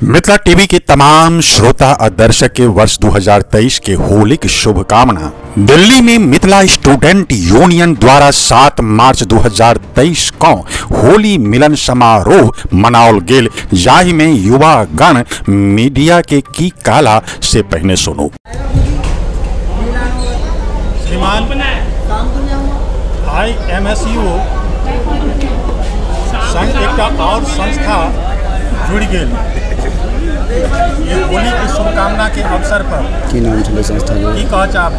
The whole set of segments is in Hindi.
मिथिला टीवी के तमाम श्रोता और दर्शक के वर्ष 2023 के होली की शुभकामना। दिल्ली में मिथिला स्टूडेंट यूनियन द्वारा 7 मार्च 2023 को होली मिलन समारोह मनाओल गेल, जाहि में युवा गण मीडिया के की काला से पहने सुनो। श्रीमान IMSU संग एक और संस्था जुड़ गई। ये होली की शुभकामना के अवसर पर की नाम छलै संस्था की कह चाहब?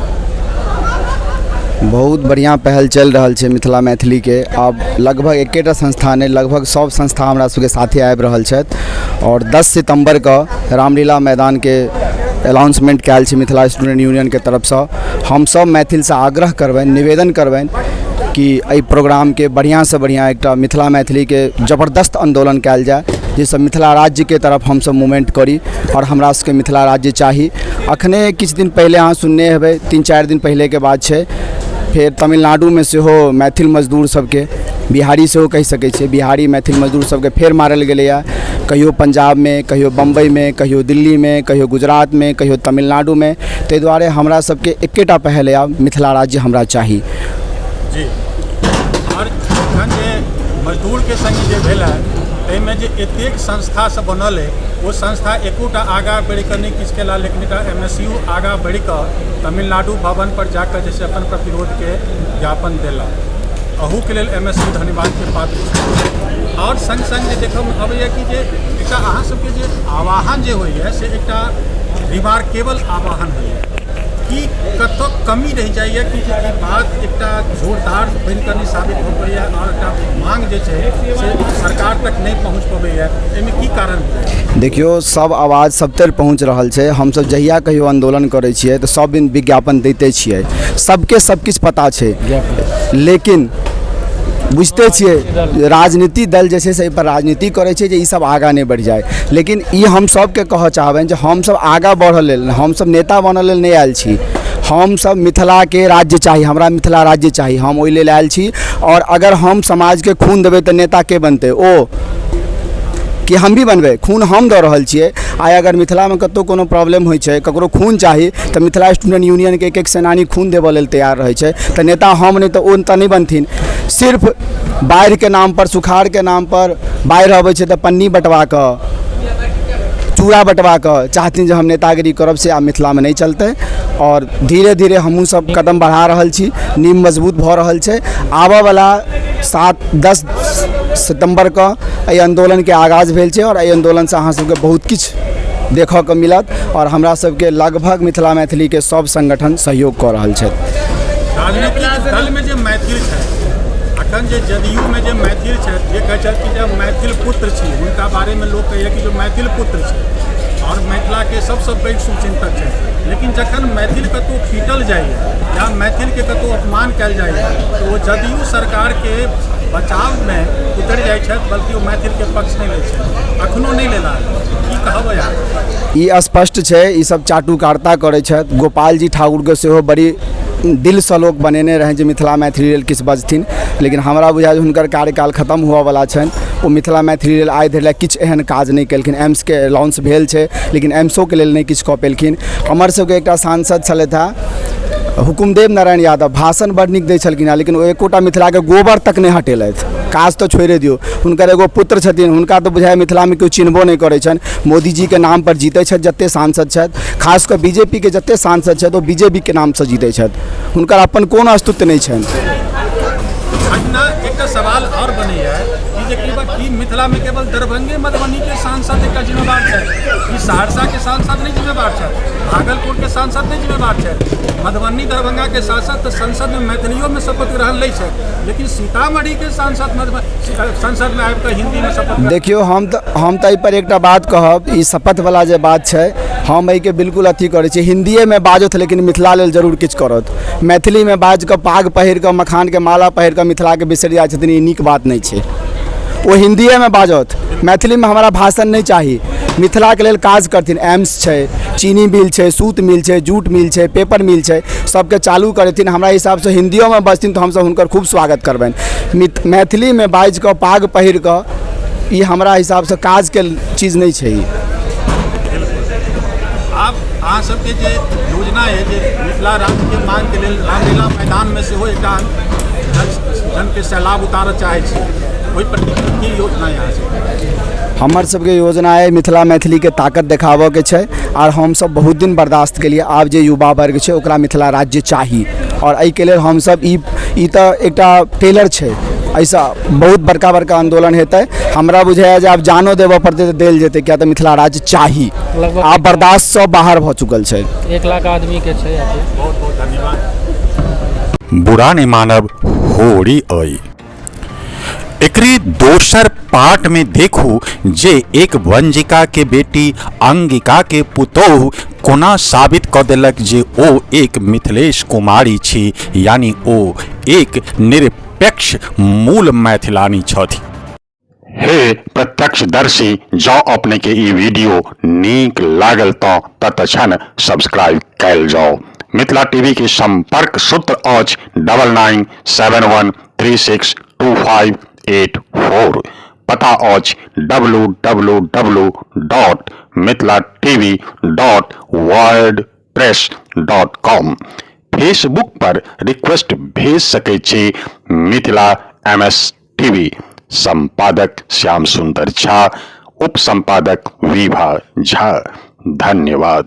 बहुत बढ़िया पहल चल रहा है मिथिला मैथिली के। अब लगभग एकेटा संस्था ने लगभग सब संस्था हमरा सबके साथे आबि रहल छथि और 10 सितंबर के रामलीला मैदान के अनाउंसमेंट कयल छै मिथिला स्टूडेंट यूनियन के तरफ से। हम सब मैथिल से आग्रह करबनि, निवेदन करबनि कि एहि प्रोग्राम के बढ़िया से बढ़िया एक मिथिला मैथिली के जबरदस्त आंदोलन कयल जाए, जिससे मिथिला राज्य के तरफ हम सब मूवमेंट करी और हमरा सबके मिथिला राज्य चाही। अखने किछु दिन पहले अहाँ सुनने हेबै, 3-4 दिन पहले के बात छै, फिर तमिलनाडु में सेहो मैथिल मजदूर सबके, बिहारी सेहो कहि सकै छै, बिहारी मैथिल मजदूर सबके फेर मारल गेलैया। कहियो पंजाब में, कहियो बम्बई में, कहियो दिल्ली में, कहियो गुजरात में, कहियो तमिलनाडु में। ताहि दुआरे हमरा सबके एकेटा पहल है, मिथिला राज्य हमरा चाही जी। और एखन जे मजदूर के संग जे भेल है, में जे एतेक संस्था सब बनल है, वो संस्था एकोटा आगा बढ़ि कर नहीं किछु केला, लेकिन MSU आगा बढ़ि कर तमिलनाडु भवन पर जाकर जैसे अपन प्रतिरोध के ज्ञापन दिला। अहू के लिए MSU धन्यवाद के पात्र छै। और संग संग जे देखम अबैया कि जे एकटा अहाँ सबके जे आवाहन जे होइए से एकटा रिमार्केबल आवाहन होइए कि कतौ कमी रह जाइए कि जे बात एकटा जोरदार बनकर नहीं साबित हो पाइए और एकटा मांग जे छै से सरकार तक नहीं पहुँच पबैया। एहिमे की कारण? देखियो, सब आवाज सब तक पहुँच रहल छै। हम सब जहिया कहियो आंदोलन करै छियै तो सब दिन विज्ञापन दैते छियै, सबके सब किछु पता छै, लेकिन बुझते छियै राजनीति दल जे छै से पर राजनीति करे छै जे ई सब आगा नहीं बढ़ जाए। लेकिन ई हम सबके कह चाहबनि जे हम सब आगा बढ़ल लेल, हम सब नेता बनल लेल नहीं आयल छी। हम सब मिथिला के राज्य चाही, हमरा मिथिला राज्य चाही, हम ओहि लेल आयल छी। और अगर हम समाज के खून देबै तो नेता के बनते? ओ कि हम भी बनबै? खून हम दऽ रहल छियै। आइ अगर मिथिला में कतौ कोनो प्रॉब्लम होइ छै, ककरो खून चाही, तो मिथिला स्टूडेंट यूनियन के एक सेनानी खून देबऽ लेल तैयार रहै छै। तो नेता हम नहीं तो ओ तऽ नहीं बनथिन। सिर्फ बाढ़ि के नाम पर, सुखाड़ के नाम पर, बाढ़ि अबै छै तऽ पन्नी बँटवा कऽ, चूड़ा बँटवा कऽ चाहथिन जे हम नेतागिरी करब, से आब मिथिला में नहीं चलते। और धीरे धीरे हमहूँ सब कदम बढ़ा रहल छी, नींव मजबूत भऽ रहल छै। आबऽ वाला 7-10 सितंबर का एहि आंदोलन के आगाज भेल छै और एहि आंदोलन से अहाँ सबके बहुत किछु देखऽ के मिलत और हमरा सबके लगभग मिथिला मैथिली के सब संगठन सहयोग कऽ रहल छथि। राजनीतिक दल में जे मैथिल छै, अखन जे जदयू में जे मैथिल छै, जे कहै छथि कि जब मैथिल पुत्र छी, हुनका बारे में लोग कहैया कि जो मैथिल पुत्र छै और मिथिला के सबसँ पैघ शुभचिंतक छै। लेकिन जखन मैथिल कतौ पीटल जाइए या मैथिल के कतौ अपमान कयल जाइए तो वो जदयू सरकार के बचाव में उतर जाइ छथि, बल्कि वो मैथिल के पक्ष नहीं लै छै, अखनो नहीं लेला। की कहबै यार? ई स्पष्ट छै, ई सब चाटुकारिता करै छथि। गोपाल जी ठाकुर के सेहो बड़ी दिल से लोग बनेने रहे जे मिथिला मैथिली लेल किछु बजथिन, लेकिन हमरा बुझाय हुनकर कार्यकाल खत्म हुअ वाला छनि। ओ मिथिला मैथिली लेल आइ धरि किछु एहन काज नहीं केलखिन। एम्स के लॉन्च भेल छै, लेकिन एम्सो के लेल नहीं किछु कऽ पेलखिन। हमर सबके एकटा सांसद छलथि हेँ हुकुमदेव नारायण यादव, भाषण बड़ नीक दै छलखिन हेँ, लेकिन ओ एकोटा मिथिला के गोबर तक नहीं हटेलथि। काज तो छोड़े दियो, हुनकर एगो पुत्र छथिन, हुनका तो बुझाय मिथिला में केओ चिन्हबो नहीं करै छनि। मोदी जी के नाम पर जीतै छथि जते सांसद छथि, खास कर बीजेपी के जते सांसद छथि, ओ बीजेपी के नाम से जीतै छथि, हुनकर अपन कोनो अस्तित्व नहीं छनि। एक सवाल और बनैया कि मिथिला में केवल दरभंगे मधुबनी के सांसद एक जिम्मेवार है, कि सहरसा के सांसद नहीं जिम्मेवार है, भागलपुर के सांसद नहीं जिम्मेवार है, मधुबनी दरभंगा के सांसद संसद में मैथिलियों में शपथ ग्रहण ले छै, लेकिन सीतामढ़ी के सांसद संसद में आबिकऽ हिंदी में शपथ। देखियो, हम तो एहि पर एकटा बात कहब, ई शपथ वाला जे बात छै, हम एहि के बिल्कुल अथी करै छी। हिंदिये में बाजत, लेकिन मिथिला लेल जरूर किछु करत। मैथिली में बाज कऽ, पाग पहिर कऽ, मखान के माला पहिर कऽ मिथिला के बिसरि जाइ छथिन, ई नीक बात नहीं छै। वो हिंदिये में बाजत, मैथिली में हमारा भाषण नहीं चाहिए। मिथिला के लेल काज करथिन, एम्स छै, चीनी मिल छै, सूत मिल छै, जूट मिल छै, पेपर मिल छै, सबके चालू करथिन। हमरा हिसाब से हिंदियों में बजथिन तो हम सब हुनकर खूब स्वागत करबनि। मैथिली में बाजि कऽ, पाग पहिर कऽ, ई हमरा हिसाब से काज के चीज नहीं छै। अहाँ सबके जे योजना है जे मिथिला राज्य के मांग के लेल रामलीला मैदान में से हो एकटा जन के सैलाब उतारऽ चाहै छी, ओहि पर की योजना है अहाँ सबके? हमर सबके योजना है मिथिला मैथिली के ताकत देखाबऽ के छै, और हम सब बहुत दिन बर्दाश्त के लिए आब जे युवा वर्ग छै ओकरा मिथिला राज्य चाही, और एहि के लेल हम सब ई तऽ एकटा टेलर छै, ऐसा बहुत बड़का बड़का आंदोलन हेतै। हमरा बुझाइए जे आब जानो देबऽ पड़तै तऽ देल जेतै, किया तऽ मिथिला राज्य चाही, आब बर्दाश्त से बाहर भऽ चुकल छै। 1 लाख आदमी के छै। बहुत बहुत धन्यवाद। बुरा नहीं मानब होरी अइ। एकरी दोसर पार्ट में देखू जे एक वंजिका के बेटी अंगिका के पुतोह कोना साबित कऽ देलक जे ओ एक मिथिलेश कुमारी छी, यानी ओ एक निरपेक्ष मूल मैथिलानी छथि। हे प्रत्यक्षदर्शी, जँ अपने के ई वीडियो नीक लागल तऽ तत्क्षण सब्सक्राइब कैल जाओ। मिथिला टीवी के संपर्क सूत्र अछि 9971362584। पता अछि www.mithilatv.wordpress.com। फेसबुक पर रिक्वेस्ट भेज सकै छी मिथिला MS टीवी। संपादक श्याम सुंदर झा, उप संपादक विभा झा। धन्यवाद।